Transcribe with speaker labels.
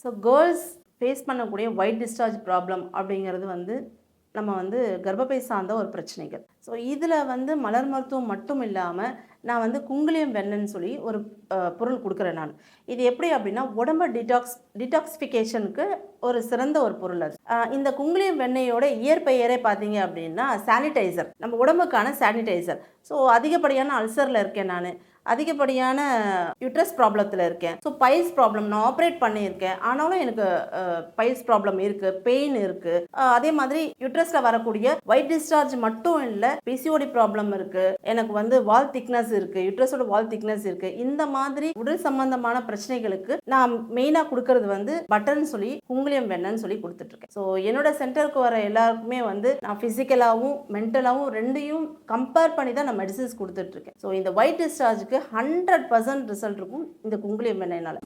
Speaker 1: So girls face பண்ணக்கூடிய white discharge problem அப்படிங்கிறது வந்து நம்ம வந்து கர்ப்பப்பை சார்ந்த ஒரு பிரச்சனைகள். ஸோ இதில் வந்து மலர் மருத்துவம் மட்டும் இல்லாமல் நான் வந்து குங்குலியம் வெண்ணன்னு சொல்லி ஒரு பொருள் கொடுக்குறேன் நான். இது எப்படி அப்படின்னா உடம்பு டிடாக்சிஃபிகேஷனுக்கு ஒரு சிறந்த ஒரு பொருள் அது. இந்த குங்குலியம் வெண்ணெயோட இயற்பெயரே பார்த்தீங்க அப்படின்னா சானிடைசர், நம்ம உடம்புக்கான சானிடைசர். ஸோ அதிகப்படியான அல்சரில் இருக்கேன் நான், அதிகப்படியான யூட்ரஸ் ப்ராப்ளத்தில் இருக்கேன். ஸோ பைல்ஸ் ப்ராப்ளம் நான் ஆப்ரேட் பண்ணியிருக்கேன், ஆனாலும் எனக்கு பைல்ஸ் ப்ராப்ளம் இருக்குது, பெயின் இருக்குது. அதே மாதிரி யூட்ரஸில் வரக்கூடிய ஒயிட் டிஸ்சார்ஜ் மட்டும் இல்லை, பிசிஓடி ப்ராப்ளம் இருக்குது, எனக்கு வந்து வால் திக்னஸ் இருக்குது, யூட்ரஸோட வால் திக்னஸ் இருக்குது. இந்த மாதிரி உடல் சம்பந்தமான பிரச்சனைகளுக்கு நான் மெயினாக கொடுக்கறது வந்து பட்டர்னு சொல்லி குங்குலியம் வெண்ணன்னு சொல்லி கொடுத்துட்ருக்கேன். ஸோ என்னோட சென்டருக்கு வர எல்லாருக்குமே வந்து நான் ஃபிசிக்கலாகவும் மென்டலாகவும் ரெண்டையும் கம்பேர் பண்ணி தான் நான் மெடிசன்ஸ் கொடுத்துட்ருக்கேன். ஸோ இந்த ஒயிட் டிஸ்சார்ஜுக்கு 100% ரிசல்ட் இருக்கும் இந்த குங்குலியம் வெண்ணெய்னால.